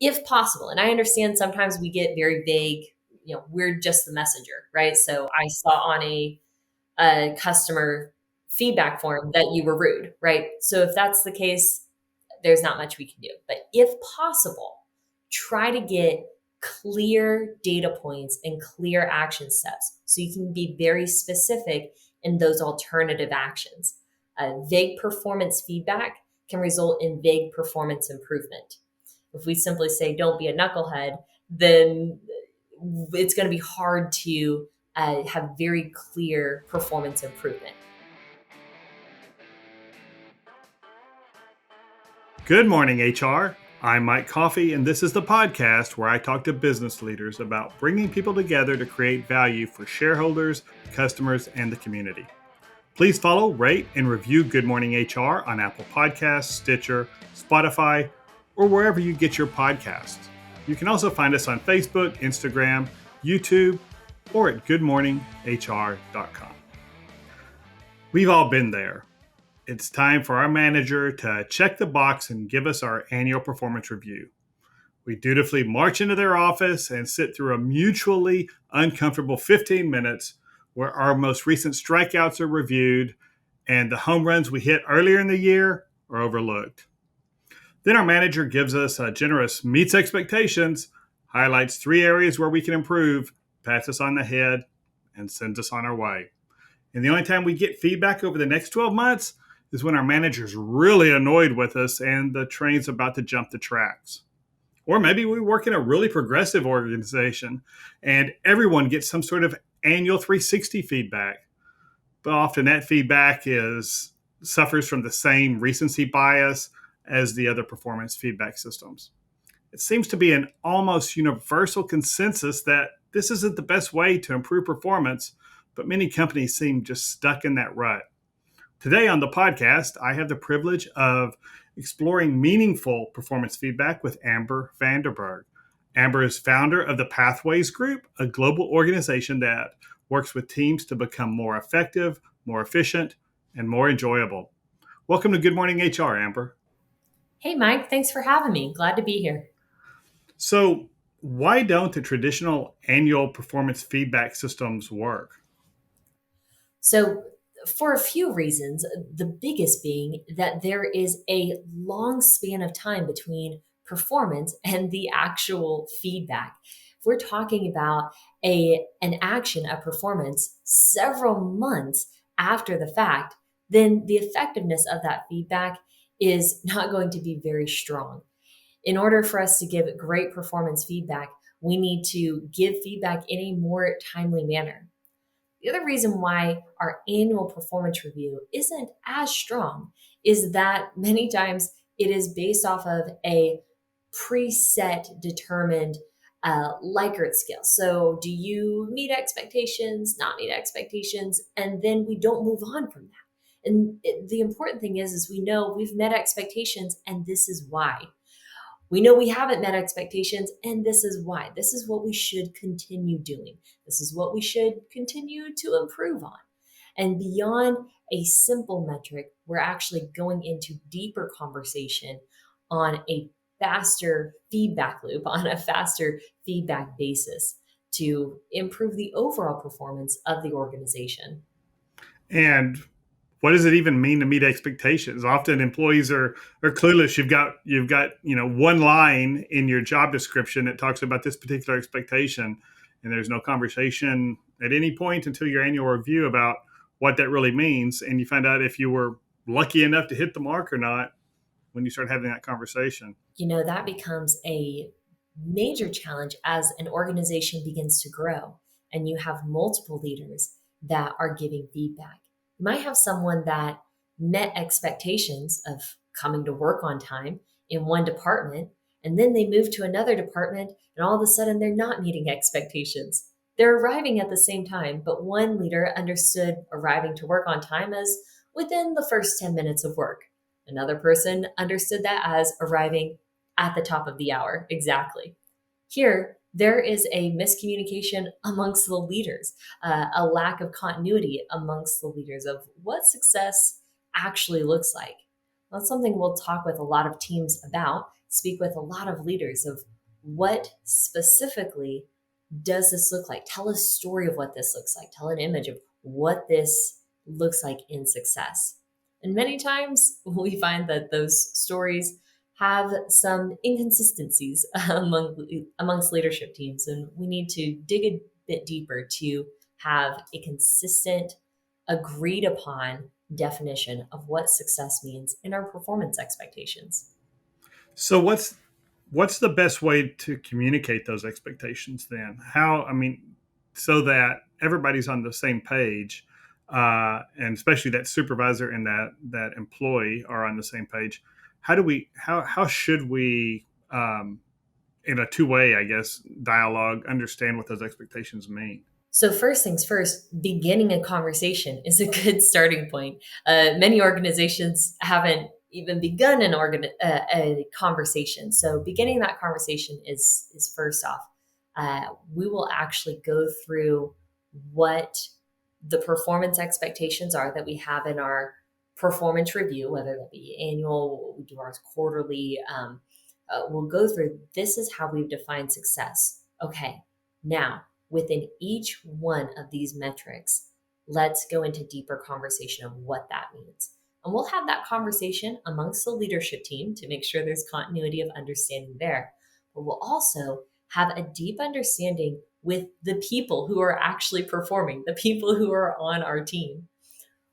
if possible. And I understand sometimes we get very vague, we're just the messenger, right? So I saw on a customer feedback form that you were rude, right? So if that's the case, there's not much we can do. But if possible, try to get clear data points and clear action steps so you can be very specific in those alternative actions. Vague performance feedback can result in vague performance improvement. If we simply say, don't be a knucklehead, then it's going to be hard to have very clear performance improvement. Good morning, HR. I'm Mike Coffey, and this is the podcast where I talk to business leaders about bringing people together to create value for shareholders, customers, and the community. Please follow, rate, and review Good Morning HR on Apple Podcasts, Stitcher, Spotify, or wherever you get your podcasts. You can also find us on Facebook, Instagram, YouTube, or at goodmorninghr.com. We've all been there. It's time for our manager to check the box and give us our annual performance review. We dutifully march into their office and sit through a mutually uncomfortable 15 minutes where our most recent strikeouts are reviewed and the home runs we hit earlier in the year are overlooked. Then our manager gives us a generous meets expectations, highlights 3 areas where we can improve, pats us on the head, and sends us on our way. And the only time we get feedback over the next 12 months is when our manager's really annoyed with us and the train's about to jump the tracks. Or maybe we work in a really progressive organization and everyone gets some sort of annual 360 feedback. But often that feedback suffers from the same recency bias as the other performance feedback systems. It seems to be an almost universal consensus that this isn't the best way to improve performance, but many companies seem just stuck in that rut. Today on the podcast, I have the privilege of exploring meaningful performance feedback with Amber Vanderburg. Amber is founder of the Pathwayz Group, a global organization that works with teams to become more effective, more efficient, and more enjoyable. Welcome to Good Morning HR, Amber. Hey, Mike, thanks for having me. Glad to be here. So, why don't the traditional annual performance feedback systems work? So, for a few reasons, the biggest being that there is a long span of time between performance and the actual feedback. If we're talking about an action, a performance, several months after the fact, then the effectiveness of that feedback is not going to be very strong. In order for us to give great performance feedback, we need to give feedback in a more timely manner. The other reason why our annual performance review isn't as strong is that many times it is based off of a preset, determined Likert scale. So, do you meet expectations, not meet expectations? And then we don't move on from that. And the important thing is we know we've met expectations, and this is why. We know we haven't met expectations, and this is why. This is what we should continue doing. This is what we should continue to improve on. And beyond a simple metric, we're actually going into deeper conversation on a faster feedback loop, on a faster feedback basis to improve the overall performance of the organization. And what does it even mean to meet expectations? Often employees are clueless. You've got one line in your job description that talks about this particular expectation, and there's no conversation at any point until your annual review about what that really means, and you find out if you were lucky enough to hit the mark or not when you start having that conversation. That becomes a major challenge as an organization begins to grow and you have multiple leaders that are giving feedback. You might have someone that met expectations of coming to work on time in one department, and then they move to another department, and all of a sudden they're not meeting expectations. They're arriving at the same time, but one leader understood arriving to work on time as within the first 10 minutes of work. Another person understood that as arriving at the top of the hour, exactly. Here, there is a miscommunication amongst the leaders, a lack of continuity amongst the leaders of what success actually looks like. That's something we'll talk with a lot of teams about, speak with a lot of leaders of what specifically does this look like? Tell a story of what this looks like. Tell an image of what this looks like in success. And many times we find that those stories have some inconsistencies amongst leadership teams, and we need to dig a bit deeper to have a consistent, agreed upon definition of what success means in our performance expectations. So what's the best way to communicate those expectations then? So that everybody's on the same page, and especially that supervisor and that employee are on the same page. How should we, in a two-way, I guess, dialogue, understand what those expectations mean? So, first things first, beginning a conversation is a good starting point. Many organizations haven't even begun a conversation. So, beginning that conversation is first off. We will actually go through what the performance expectations are that we have in our performance review, whether that be annual, we do ours quarterly. We'll go through this is how we've defined success. Okay, now within each one of these metrics, let's go into deeper conversation of what that means. And we'll have that conversation amongst the leadership team to make sure there's continuity of understanding there. But we'll also have a deep understanding with the people who are actually performing, the people who are on our team.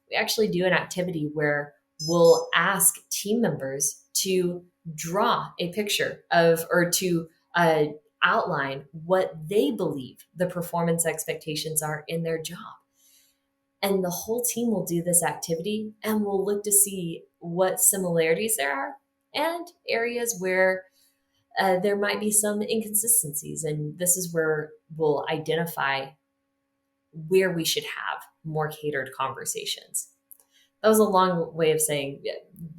We actually do an activity where we'll ask team members to draw a picture of or to outline what they believe the performance expectations are in their job. And the whole team will do this activity and we'll look to see what similarities there are and areas where there might be some inconsistencies. And this is where we'll identify where we should have more catered conversations. That was a long way of saying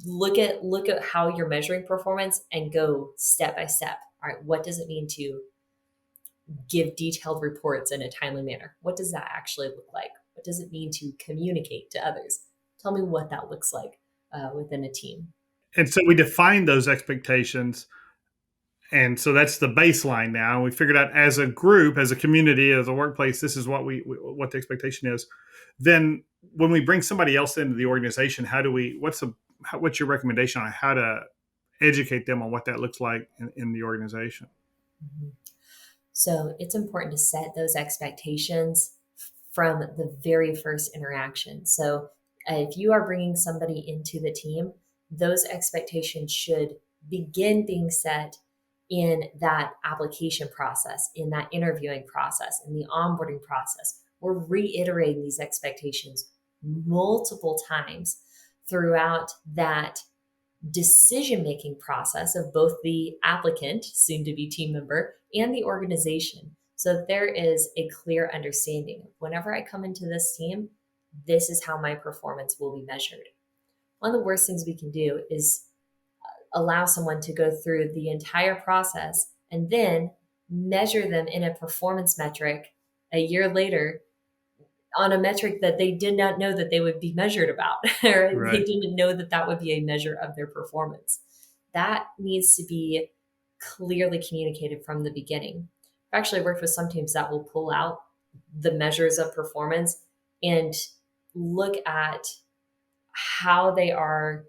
look at how you're measuring performance and go step by step. All right, what does it mean to give detailed reports in a timely manner? What does that actually look like? What does it mean to communicate to others? Tell me what that looks like within a team. And so we define those expectations. And so that's the baseline now. We figured out as a group, as a community, as a workplace, this is what the expectation is. Then when we bring somebody else into the organization, what's your recommendation on how to educate them on what that looks like in the organization? Mm-hmm. So it's important to set those expectations from the very first interaction. So if you are bringing somebody into the team, those expectations should begin being set in that application process, in that interviewing process, in the onboarding process. We're reiterating these expectations multiple times throughout that decision making process of both the applicant, soon to be team member, and the organization. So that there is a clear understanding. Whenever I come into this team, this is how my performance will be measured. One of the worst things we can do is allow someone to go through the entire process and then measure them in a performance metric a year later on a metric that they did not know that they would be measured about, or Right. they didn't know that that would be a measure of their performance. That needs to be clearly communicated from the beginning. I've actually worked with some teams that will pull out the measures of performance and look at how they are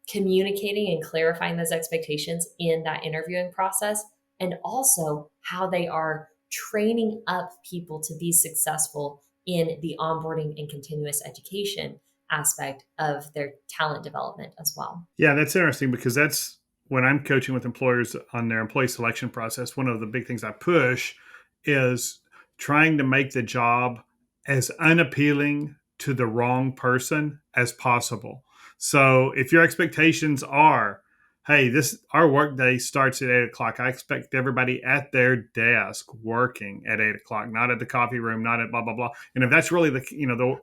communicating and clarifying those expectations in that interviewing process, and also how they are training up people to be successful in the onboarding and continuous education aspect of their talent development as well. Yeah, that's interesting because that's when I'm coaching with employers on their employee selection process. One of the big things I push is trying to make the job as unappealing to the wrong person as possible. So if your expectations are, hey, this our workday starts at 8 o'clock. I expect everybody at their desk working at 8 o'clock, not at the coffee room, not at blah blah blah. And if that's really the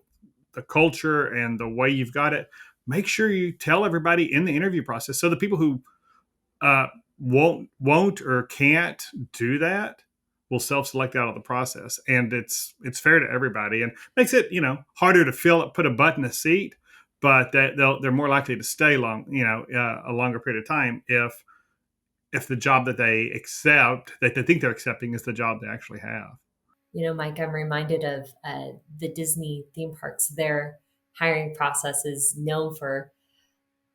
culture and the way you've got it, make sure you tell everybody in the interview process. So the people who uh, won't or can't do that will self-select out of the process, and it's fair to everybody and makes it harder to put a butt in a seat, but that they're more likely to stay a longer period of time if if the job that they accept, that they think they're accepting, is the job they actually have. Mike, I'm reminded of the Disney theme parks. Their hiring process is known for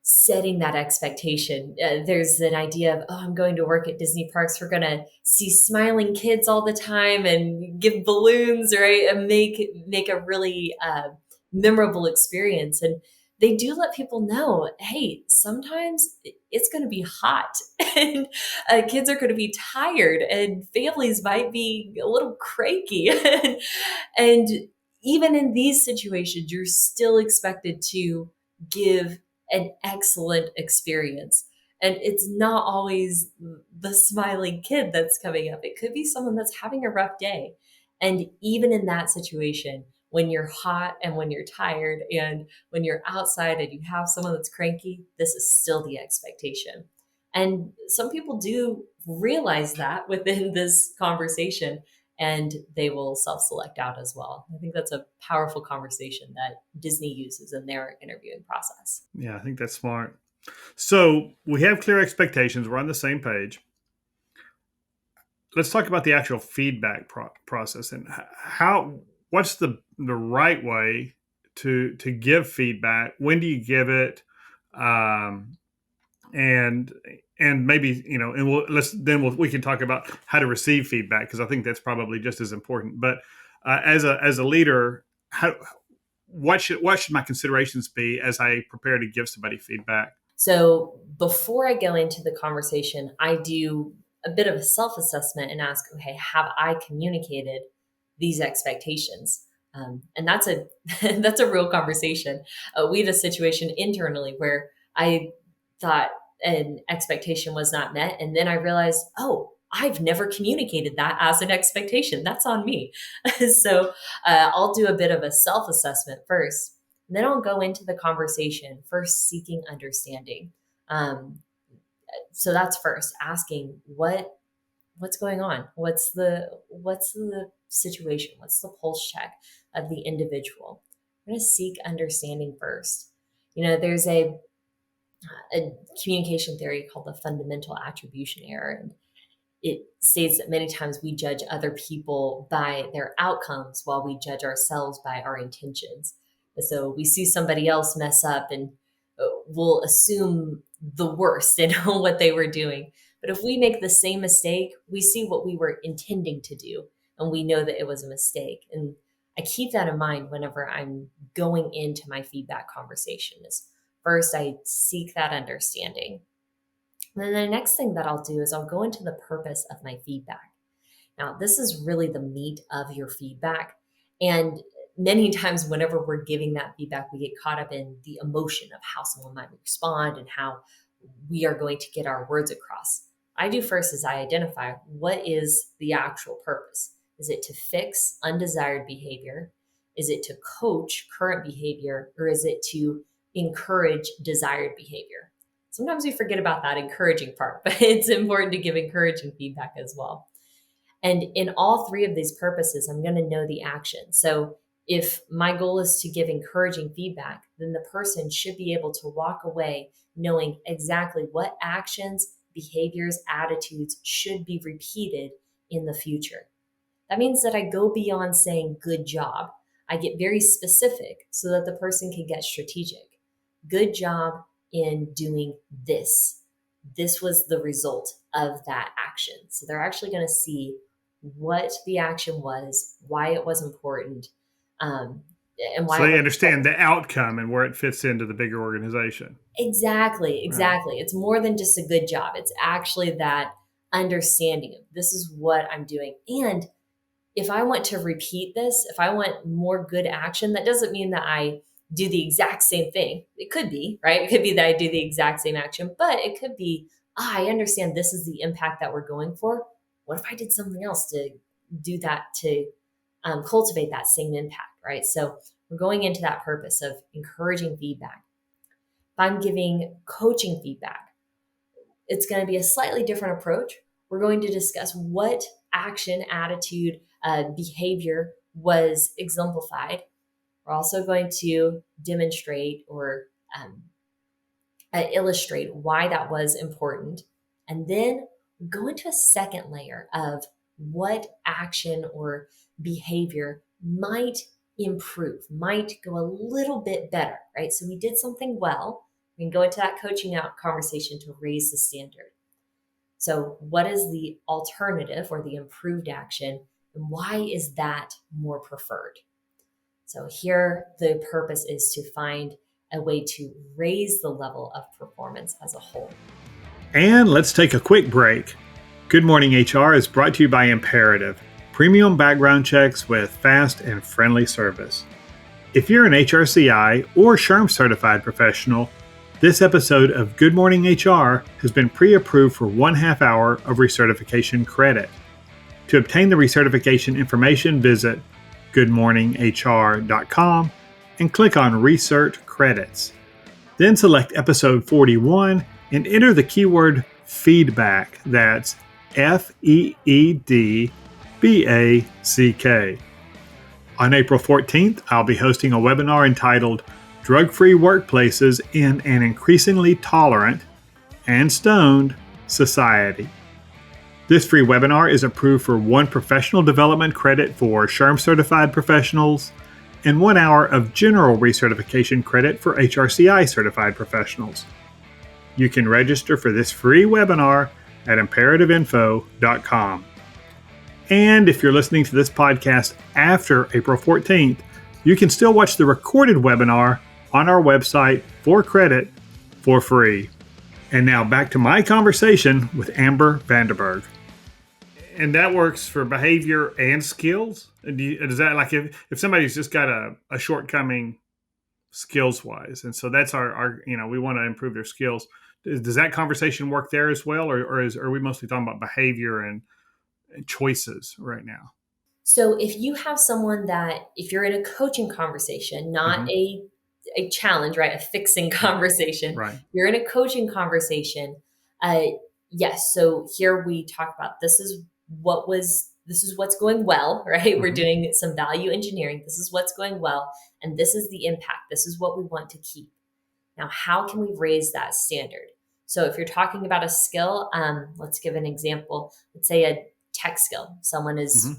setting that expectation. There's an idea of, oh, I'm going to work at Disney parks. We're going to see smiling kids all the time and give balloons, right? And make a really memorable experience. And they do let people know, hey, sometimes it's going to be hot and kids are going to be tired and families might be a little cranky. And even in these situations, you're still expected to give an excellent experience. And it's not always the smiling kid that's coming up. It could be someone that's having a rough day. And even in that situation, when you're hot and when you're tired and when you're outside and you have someone that's cranky, this is still the expectation. And some people do realize that within this conversation and they will self-select out as well. I think that's a powerful conversation that Disney uses in their interviewing process. Yeah, I think that's smart. So we have clear expectations. We're on the same page. Let's talk about the actual feedback process and what's the right way to give feedback. When do you give it? And maybe, and we can talk about how to receive feedback, because I think that's probably just as important. But as a leader, what should my considerations be as I prepare to give somebody feedback? So before I go into the conversation, I do a bit of a self-assessment and ask, okay, have I communicated these expectations? And that's a that's a real conversation. We had a situation internally where I thought an expectation was not met, and then I realized, oh, I've never communicated that as an expectation. That's on me. So I'll do a bit of a self-assessment first. And then I'll go into the conversation, first seeking understanding. Um, so that's first asking what's going on, what's the situation, what's the pulse check of the individual. I'm going to seek understanding first. There's a communication theory called the fundamental attribution error, and it states that many times we judge other people by their outcomes while we judge ourselves by our intentions. And so we see somebody else mess up and we'll assume the worst in what they were doing. But if we make the same mistake, we see what we were intending to do and we know that it was a mistake. And I keep that in mind whenever I'm going into my feedback conversation. Is first I seek that understanding. And then the next thing that I'll do is I'll go into the purpose of my feedback. Now, this is really the meat of your feedback. And many times, whenever we're giving that feedback, we get caught up in the emotion of how someone might respond and how we are going to get our words across. I do first is I identify what is the actual purpose. Is it to fix undesired behavior? Is it to coach current behavior? Or is it to encourage desired behavior? Sometimes we forget about that encouraging part, but it's important to give encouraging feedback as well. And in all three of these purposes, I'm going to know the action. So if my goal is to give encouraging feedback, then the person should be able to walk away knowing exactly what actions, behaviors, attitudes should be repeated in the future. That means that I go beyond saying good job. I get very specific so that the person can get strategic. Good job in doing this. This was the result of that action. So they're actually going to see what the action was, why it was important, and why. So they understand the outcome and where it fits into the bigger organization. Exactly. Right. It's more than just a good job. It's actually that understanding of this is what I'm doing. And if I want to repeat this, if I want more good action, that doesn't mean that I do the exact same thing. It could be, right? It could be that I do the exact same action, but it could be, I understand this is the impact that we're going for. What if I did something else to do that, to cultivate that same impact, right? So we're going into that purpose of encouraging feedback. If I'm giving coaching feedback, it's going to be a slightly different approach. We're going to discuss what action, attitude, behavior was exemplified. We're also going to demonstrate or illustrate why that was important. And then go into a second layer of what action or behavior might improve, might go a little bit better, right? So we did something well. We can go into that coaching out conversation to raise the standard. So, what is the alternative or the improved action, and why is that more preferred? So, here the purpose is to find a way to raise the level of performance as a whole. And let's take a quick break. Good Morning HR is brought to you by Imperative, premium background checks with fast and friendly service. If you're an HRCI or SHRM certified professional, this episode of Good Morning HR has been pre-approved for 1/2 hour of recertification credit. To obtain the recertification information, visit goodmorninghr.com and click on Recert Credits. Then select episode 41 and enter the keyword feedback. That's FEEDBACK. On April 14th, I'll be hosting a webinar entitled Drug-Free Workplaces in an Increasingly Tolerant and Stoned Society. This free webinar is approved for 1 professional development credit for SHRM certified professionals and 1 hour of general recertification credit for HRCI certified professionals. You can register for this free webinar at imperativeinfo.com. And if you're listening to this podcast after April 14th, you can still watch the recorded webinar on our website for credit for free. And now back to my conversation with Amber Vanderburg. And that works for behavior and skills? Does that, like, if somebody's just got a shortcoming skills-wise, and so that's our we want to improve their skills, does that conversation work there as well, or are we mostly talking about behavior and choices right now? So if you have someone that, if you're in a coaching conversation, not a challenge, right? A fixing conversation. Right. You're in a coaching conversation. Yes. So here we talk about this is what's going well, right? We're doing some value engineering. This is what's going well. And this is the impact. This is what we want to keep. Now, how can we raise that standard? So if you're talking about a skill, let's give an example. Let's say a tech skill. Someone is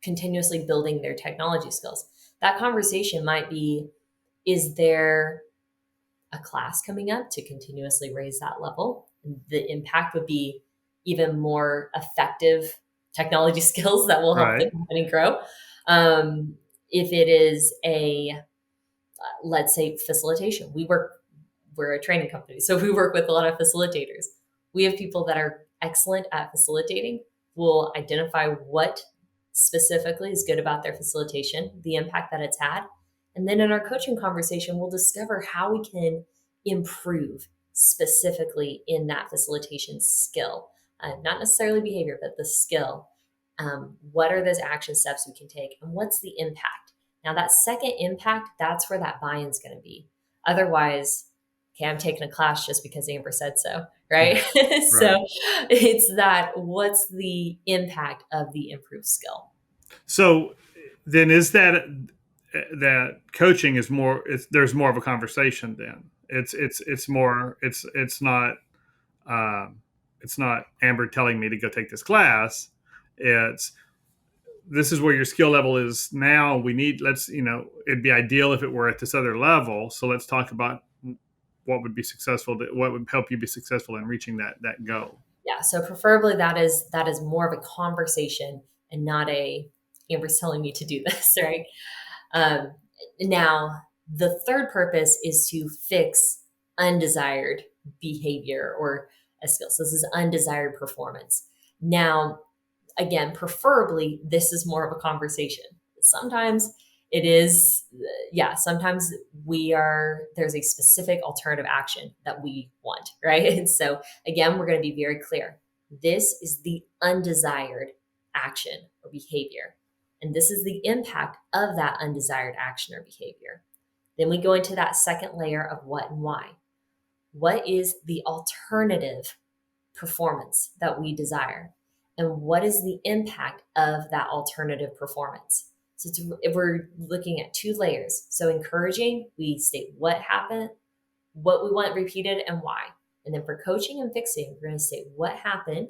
continuously building their technology skills. That conversation might be, is there a class coming up to continuously raise that level? The impact would be even more effective technology skills that will help the company grow. If it is let's say facilitation, we're a training company, so we work with a lot of facilitators. We have people that are excellent at facilitating. We'll identify what specifically is good about their facilitation, the impact that it's had. And then in our coaching conversation, we'll discover how we can improve specifically in that facilitation skill, not necessarily behavior, but the skill. What are those action steps we can take, and what's the impact? Now, that second impact, that's where that buy-in is going to be. Otherwise, okay, I'm taking a class just because Amber said so, right? So it's that, what's the impact of the improved skill? So then is that coaching is more, there's more of a conversation then. It's not Amber telling me to go take this class. This is where your skill level is now. It'd be ideal if it were at this other level. So let's talk about what would help you be successful in reaching that goal. Yeah. So preferably that is more of a conversation and not Amber's telling me to do this, right? Now, the third purpose is to fix undesired behavior or a skill. So this is undesired performance. Now, again, preferably, this is more of a conversation. Sometimes it is, sometimes there's a specific alternative action that we want, right? And so again, we're going to be very clear. This is the undesired action or behavior. And this is the impact of that undesired action or behavior. Then we go into that second layer of what and why. What is the alternative performance that we desire? And what is the impact of that alternative performance? So we're looking at 2 layers. So encouraging, we state what happened, what we want repeated, and why. And then for coaching and fixing, we're going to say what happened,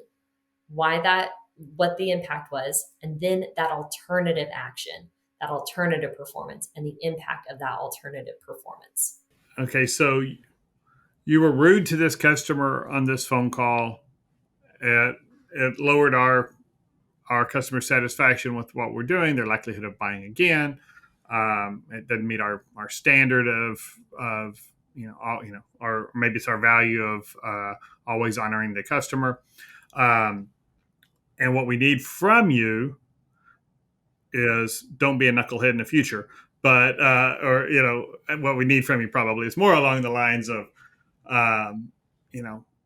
why that, what the impact was, and then that alternative action, that alternative performance, and the impact of that alternative performance. Okay, so you were rude to this customer on this phone call. It lowered our customer satisfaction with what we're doing, their likelihood of buying again. It doesn't meet our standard of or maybe it's our value of always honoring the customer. And what we need from you is don't be a knucklehead in the future. But what we need from you probably is more along the lines of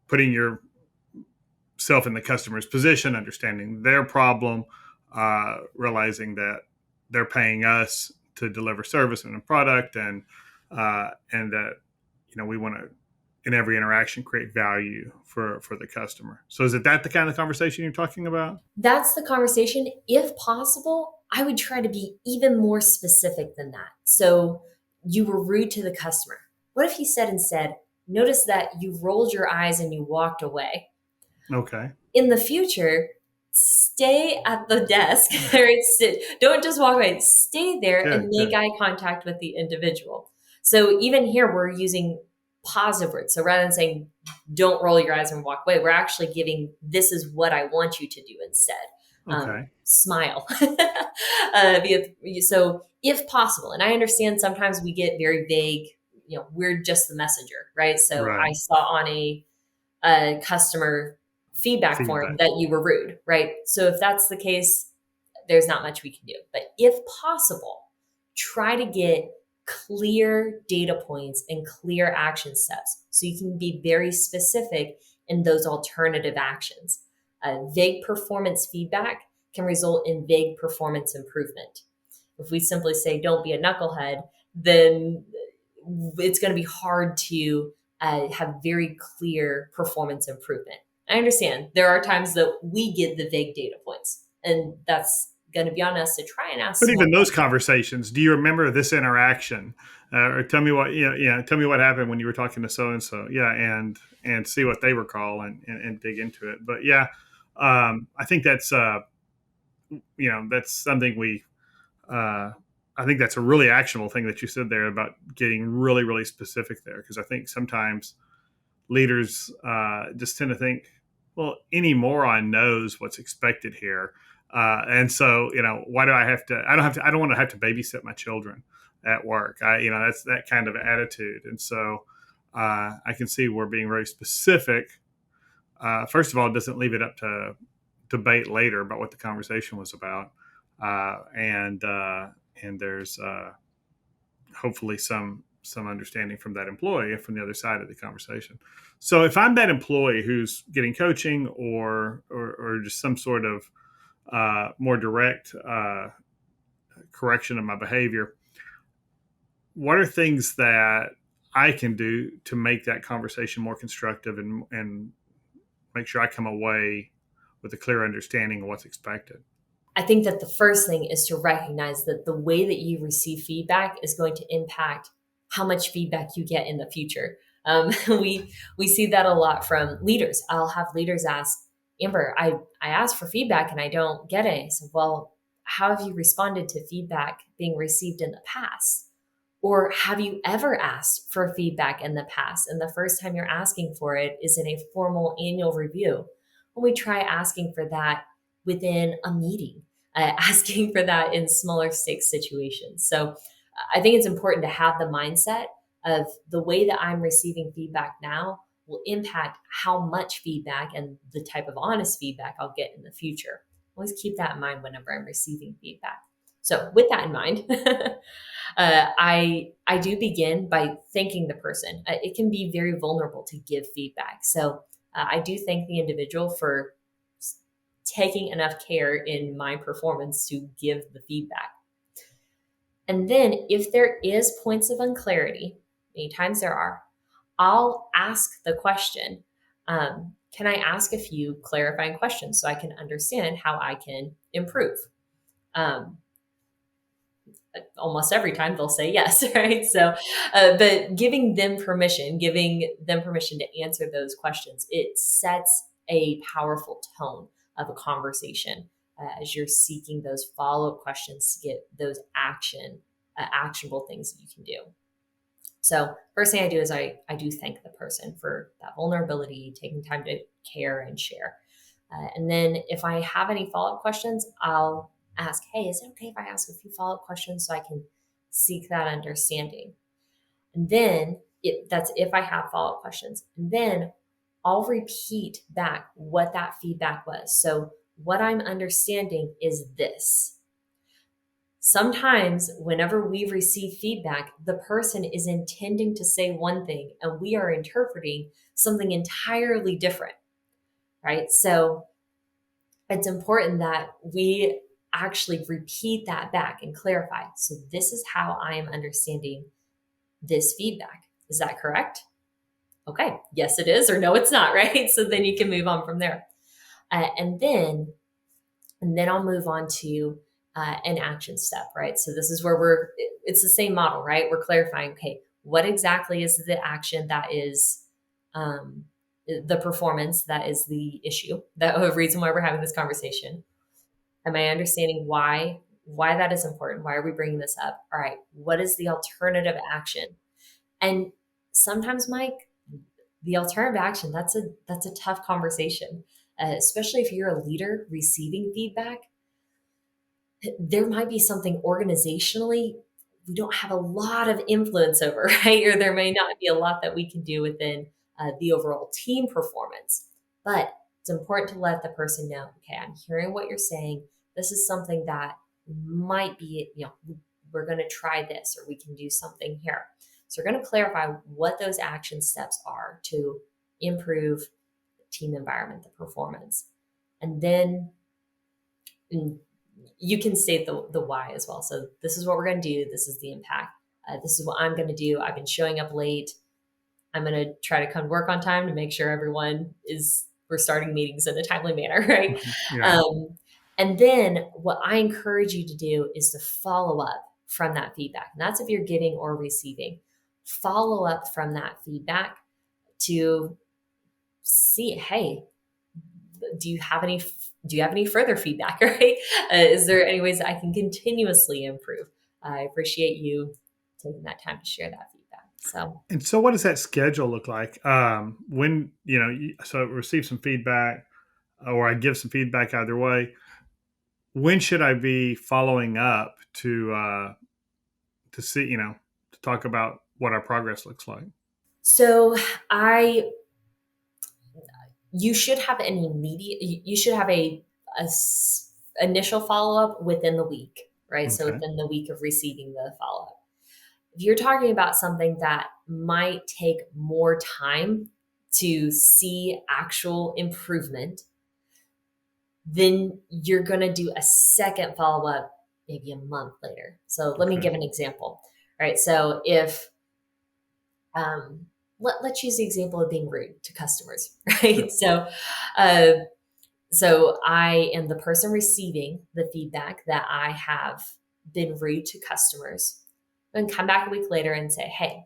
putting yourself in the customer's position, understanding their problem, realizing that they're paying us to deliver service and a product, and that we want to, in every interaction, create value for the customer. So is that the kind of conversation you're talking about? That's the conversation. If possible, I would try to be even more specific than that. So you were rude to the customer. What if he said instead, notice that you rolled your eyes and you walked away? Okay. In the future, stay at the desk. Don't just walk away. Stay there and make eye contact with the individual. So even here, we're using positive words. So rather than saying, don't roll your eyes and walk away, we're actually giving, this is what I want you to do instead. Okay. Smile. So if possible, and I understand sometimes we get very vague, we're just the messenger, right? So Right. I saw on a customer feedback form that you were rude, right? So if that's the case, there's not much we can do. But if possible, try to get clear data points and clear action steps so you can be very specific in those alternative actions. Vague performance feedback can result in vague performance improvement. If we simply say, don't be a knucklehead, then it's going to be hard to have very clear performance improvement. I understand there are times that we get the vague data points, and that's going to be on us to try and ask. But even those conversations, do you remember this interaction? Or tell me what tell me what happened when you were talking to so and so. Yeah, and see what they recall and dig into it. But yeah, I think that's that's something we. I think that's a really actionable thing that you said there about getting really, really specific there, because I think sometimes leaders just tend to think, well, any moron knows what's expected here. And so, why do I have to? I don't want to have to babysit my children at work. That's that kind of attitude. And so, I can see we're being very specific. First of all, it doesn't leave it up to debate later about what the conversation was about, and there's hopefully some understanding from that employee from the other side of the conversation. So if I'm that employee who's getting coaching or just some sort of more direct correction of my behavior, what are things that I can do to make that conversation more constructive and make sure I come away with a clear understanding of what's expected? I think that the first thing is to recognize that the way that you receive feedback is going to impact how much feedback you get in the future. We see that a lot from leaders. I'll have leaders ask, Amber, I asked for feedback and I don't get it. So, well, how have you responded to feedback being received in the past? Or have you ever asked for feedback in the past? And the first time you're asking for it is in a formal annual review. When we try asking for that within a meeting, asking for that in smaller stakes situations. So I think it's important to have the mindset of the way that I'm receiving feedback now will impact how much feedback and the type of honest feedback I'll get in the future. Always keep that in mind whenever I'm receiving feedback. So with that in mind, I do begin by thanking the person. It can be very vulnerable to give feedback. So I do thank the individual for taking enough care in my performance to give the feedback. And then if there is points of unclarity, many times there are, I'll ask the question, can I ask a few clarifying questions so I can understand how I can improve? almost every time they'll say yes, right? So, but giving them permission to answer those questions, it sets a powerful tone of a conversation as you're seeking those follow-up questions to get those actionable things that you can do. So first thing I do is I do thank the person for that vulnerability, taking time to care and share. And then if I have any follow-up questions, I'll ask, hey, is it okay if I ask a few follow-up questions so I can seek that understanding? And then that's if I have follow-up questions. And then I'll repeat back what that feedback was. So what I'm understanding is this. Sometimes, whenever we receive feedback, the person is intending to say one thing and we are interpreting something entirely different, right? So it's important that we actually repeat that back and clarify. So, this is how I am understanding this feedback. Is that correct? Okay, yes, it is, or no, it's not, right? So then you can move on from there. And then I'll move on to an action step, right? So this is where it's the same model, right? We're clarifying, okay, what exactly is the action that is the performance that is the issue, the reason why we're having this conversation. Am I understanding why that is important? Why are we bringing this up? All right, what is the alternative action? And sometimes, Mike, the alternative action, that's a tough conversation, especially if you're a leader receiving feedback. There might be something organizationally we don't have a lot of influence over, right? Or there may not be a lot that we can do within the overall team performance. But it's important to let the person know, okay, I'm hearing what you're saying. This is something that might be, we're going to try this, or we can do something here. So we're going to clarify what those action steps are to improve the team environment, the performance. And then you can state the why as well. So this is what we're going to do. This is the impact. This is what I'm going to do. I've been showing up late. I'm going to try to come to work on time to make sure we're starting meetings in a timely manner, right? Yeah. And then what I encourage you to do is to follow up from that feedback. And that's if you're giving or receiving. Follow up from that feedback to see, hey, do you have any further feedback, right? Is there any ways that I can continuously improve? I appreciate you taking that time to share that feedback. So what does that schedule look like? When, so receive some feedback or I give some feedback either way. When should I be following up to see, to talk about what our progress looks like? So you should have an immediate, you should have a initial follow-up within the week, right? Okay. So within the week of receiving the follow-up. If you're talking about something that might take more time to see actual improvement, then you're going to do a second follow-up maybe a month later. So let me give an example, right? So if, let's use the example of being rude to customers, right? Sure. So I am the person receiving the feedback that I have been rude to customers, and come back a week later and say, hey,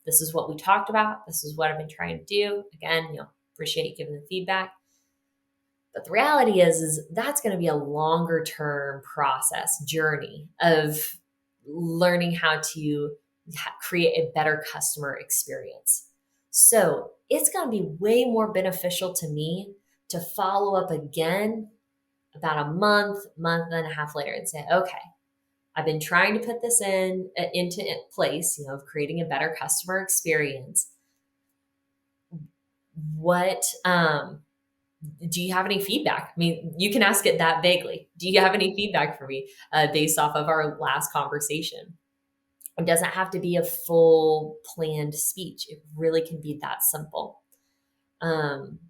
this is what we talked about. This is what I've been trying to do. Again, appreciate you giving the feedback. But the reality is that's going to be a longer term process journey of learning how to create a better customer experience. So it's going to be way more beneficial to me to follow up again about a month and a half later and say, okay, I've been trying to put this into place, of creating a better customer experience. What, do you have any feedback? I mean, you can ask it that vaguely. Do you have any feedback for me based off of our last conversation? It doesn't have to be a full planned speech. It really can be that simple. And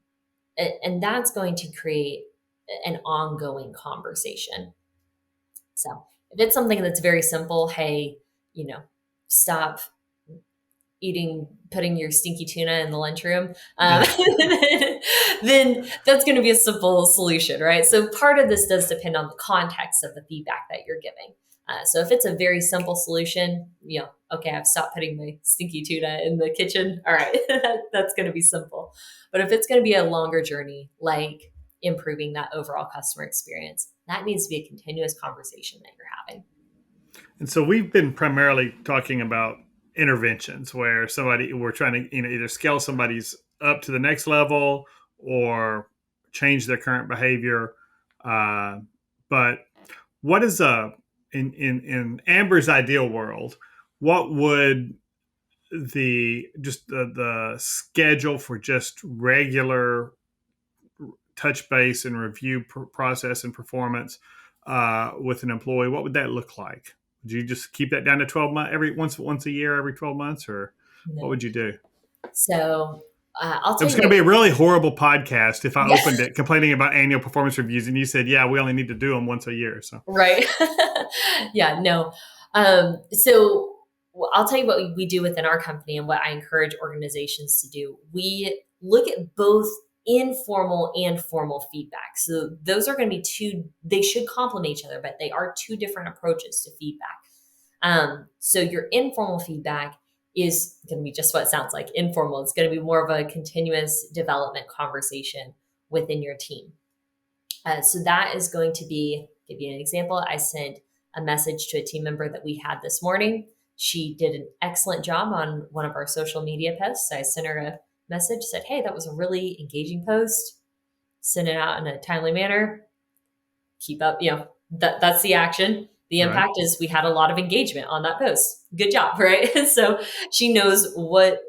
that's going to create an ongoing conversation. So if it's something that's very simple, hey, stop putting your stinky tuna in the lunchroom, then that's going to be a simple solution, right? So part of this does depend on the context of the feedback that you're giving. So if it's a very simple solution, okay, I've stopped putting my stinky tuna in the kitchen. All right, that's going to be simple. But if it's going to be a longer journey, like improving that overall customer experience, that needs to be a continuous conversation that you're having. And so we've been primarily talking about interventions where we're trying to either scale somebody's up to the next level or change their current behavior. But what is in Amber's ideal world? What would the schedule for just regular touch base and review process and performance with an employee? What would that look like? Would you just keep that down to 12 months, once a year, every 12 months, or what would you do? So I'll It tell was you. going to be a really horrible podcast if I Yeah. opened it complaining about annual performance reviews and you said, yeah, we only need to do them once a year. So Right. Yeah, no. So I'll tell you what we do within our company and what I encourage organizations to do. We look at both informal and formal feedback. So those are going to be they should complement each other, but they are two different approaches to feedback. So your informal feedback is going to be just what it sounds like, informal. It's going to be more of a continuous development conversation within your team. So that is going to give you an example. I sent a message to a team member that we had this morning. She did an excellent job on one of our social media posts. I sent her a message, said, hey, that was a really engaging post. Send it out in a timely manner. Keep up, that's the action. The impact is we had a lot of engagement on that post. Good job, right? So she knows what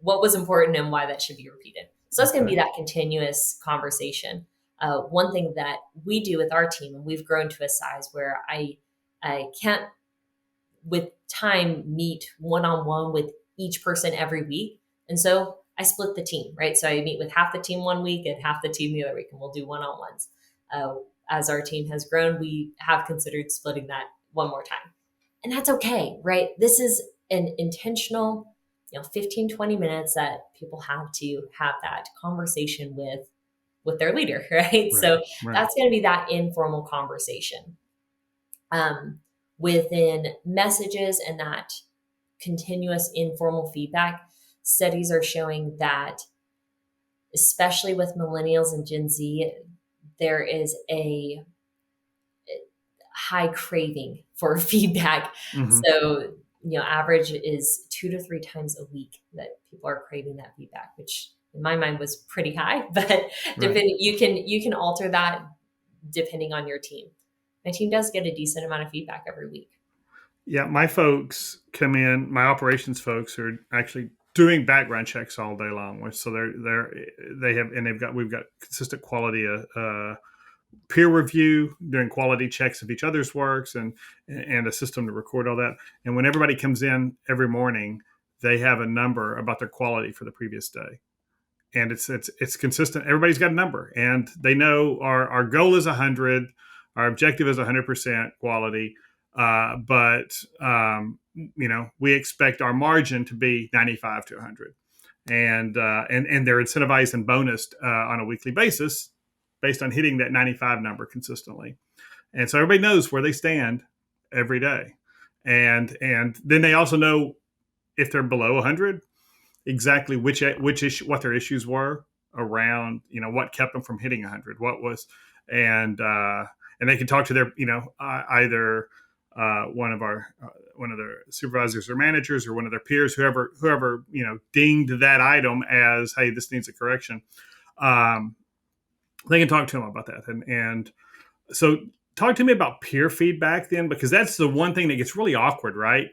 was important and why that should be repeated. So that's going to be that continuous conversation. One thing that we do with our team, and we've grown to a size where I can't, with time, meet one-on-one with each person every week. And so I split the team, right? So I meet with half the team one week and half the team the other week, and we'll do one-on-ones. As our team has grown, we have considered splitting that one more time. And that's okay, right? This is an intentional 15, 20 minutes that people have to have that conversation with their leader, right? So that's going to be that informal conversation. Within messages and that continuous informal feedback, studies are showing that, especially with millennials and Gen Z, there is a high craving for feedback. Mm-hmm. So, average is 2 to 3 times a week that people are craving that feedback, which in my mind was pretty high, but you can alter that depending on your team. My team does get a decent amount of feedback every week. Yeah, my folks come in, my operations folks are actually doing background checks all day long. So we've got consistent quality peer review, doing quality checks of each other's works and a system to record all that. And when everybody comes in every morning, they have a number about their quality for the previous day. And it's consistent. Everybody's got a number, and they know our goal is 100. Our objective is 100% quality. But we expect our margin to be 95 to 100. And they're incentivized and bonused on a weekly basis based on hitting that 95 number consistently. And so everybody knows where they stand every day. And then they also know if they're below 100, exactly what their issues were around, what kept them from hitting 100, what was, and they can talk to their, either one of their supervisors or managers or one of their peers, whoever dinged that item as, hey, this needs a correction. They can talk to them about that. And so talk to me about peer feedback then, because that's the one thing that gets really awkward, right?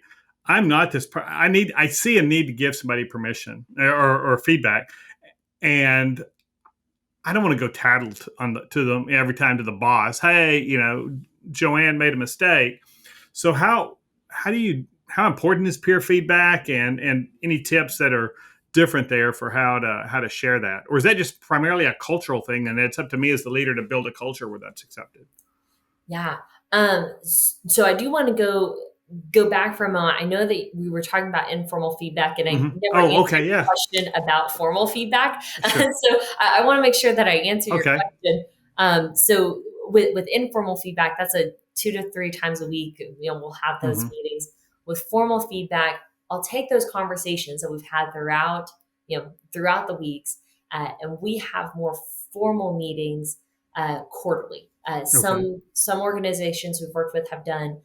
I'm not this, I see a need to give somebody permission or feedback. And I don't want to go tattle to them every time to the boss. Hey, Joanne made a mistake. So how important is peer feedback and any tips that are different there for how to share that? Or is that just primarily a cultural thing? And it's up to me as the leader to build a culture where that's accepted. Yeah. So I do want to go back for a moment. I know that we were talking about informal feedback, and I never answered your question about formal feedback. Sure. So I want to make sure that I answer your question. So with informal feedback, that's a 2 to 3 times a week, we'll have those Mm-hmm. meetings with formal feedback. I'll take those conversations that we've had throughout the weeks, and we have more formal meetings quarterly. Okay. Some organizations we've worked with have done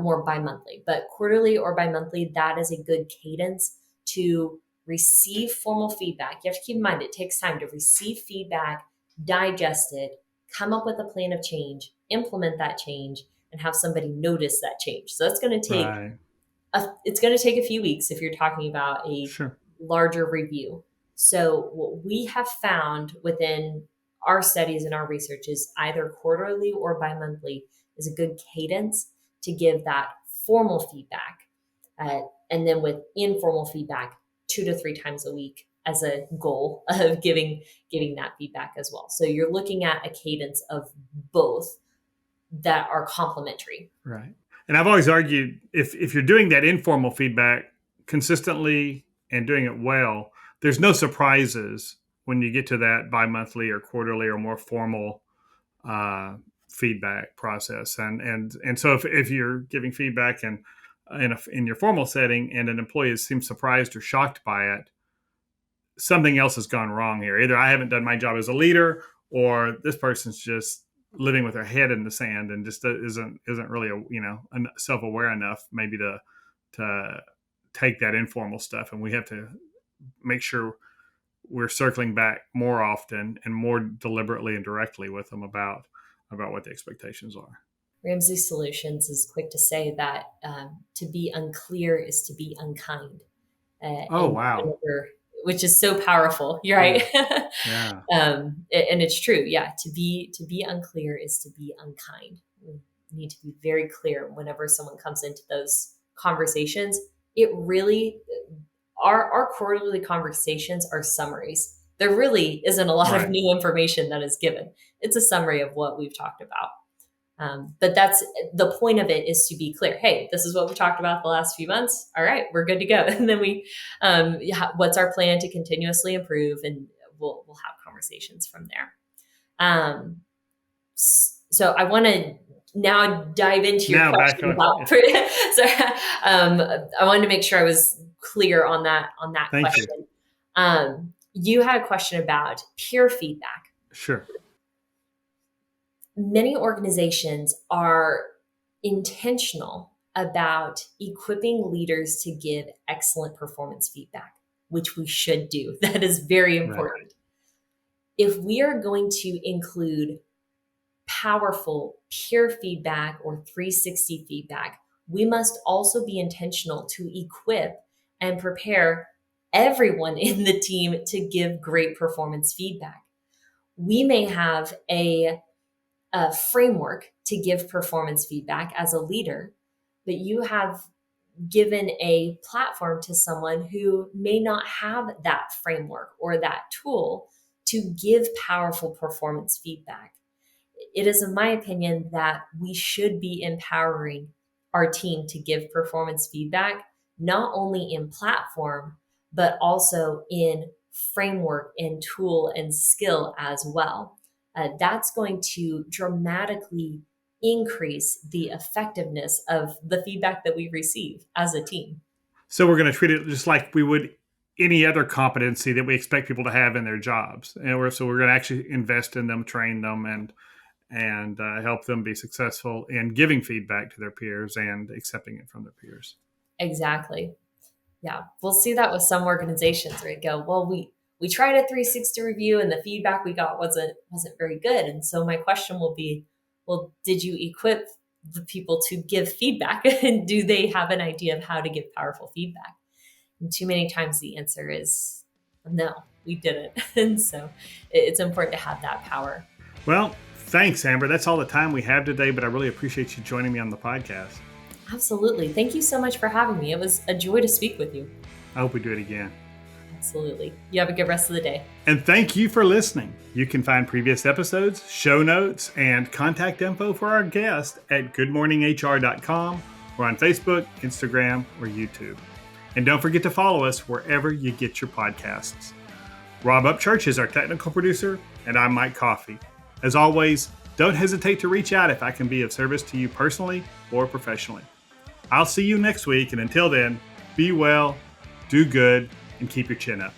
more bi-monthly, but quarterly or bi-monthly, that is a good cadence to receive formal feedback. You have to keep in mind it takes time to receive feedback, digest it, come up with a plan of change, implement that change, and have somebody notice that change. So that's going to take Right. it's going to take a few weeks if you're talking about a Sure. larger review. So what we have found within our studies and our research is either quarterly or bi-monthly is a good cadence to give that formal feedback. And then with informal feedback, 2 to 3 times a week as a goal of giving that feedback as well. So you're looking at a cadence of both that are complementary. Right. And I've always argued if you're doing that informal feedback consistently and doing it well, there's no surprises when you get to that bi-monthly or quarterly or more formal uh, feedback process. And so if you're giving feedback in your formal setting and an employee seems surprised or shocked by it, something else has gone wrong here. Either I haven't done my job as a leader, or this person's just living with their head in the sand and just isn't really self-aware enough maybe to take that informal stuff. And we have to make sure we're circling back more often and more deliberately and directly with them about what the expectations are. Ramsey Solutions is quick to say that to be unclear is to be unkind. Oh, wow. Which is so powerful. You're right. Yeah. And it's true. Yeah. To be unclear is to be unkind. We need to be very clear whenever someone comes into those conversations. It really, our quarterly conversations are summaries. There really isn't a lot of new information that is given. It's a summary of what we've talked about. But that's the point of it, is to be clear. Hey, this is what we talked about the last few months. All right, we're good to go. And then what's our plan to continuously improve? And we'll have conversations from there. So I want to now dive into your question about. So I wanted to make sure I was clear on that Thank question. You had a question about peer feedback. Sure. Many organizations are intentional about equipping leaders to give excellent performance feedback, which we should do. That is very important. Right. If we are going to include powerful peer feedback or 360 feedback, we must also be intentional to equip and prepare everyone in the team to give great performance feedback. We may have a framework to give performance feedback as a leader, but you have given a platform to someone who may not have that framework or that tool to give powerful performance feedback. It is, in my opinion, that we should be empowering our team to give performance feedback, not only in platform, but also in framework and tool and skill as well. That's going to dramatically increase the effectiveness of the feedback that we receive as a team. So we're going to treat it just like we would any other competency that we expect people to have in their jobs. And so we're going to actually invest in them, train them, and help them be successful in giving feedback to their peers and accepting it from their peers. Exactly. Yeah. We'll see that with some organizations where you go, well, we tried a 360 review and the feedback we got wasn't very good. And so my question will be, well, did you equip the people to give feedback? And do they have an idea of how to give powerful feedback? And too many times the answer is no, we didn't. And so it's important to have that power. Well, thanks, Amber. That's all the time we have today, but I really appreciate you joining me on the podcast. Absolutely. Thank you so much for having me. It was a joy to speak with you. I hope we do it again. Absolutely. You have a good rest of the day. And thank you for listening. You can find previous episodes, show notes, and contact info for our guest at goodmorninghr.com or on Facebook, Instagram, or YouTube. And don't forget to follow us wherever you get your podcasts. Rob Upchurch is our technical producer, and I'm Mike Coffey. As always, Don't hesitate to reach out if I can be of service to you personally or professionally. I'll see you next week, and until then, be well, do good, and keep your chin up.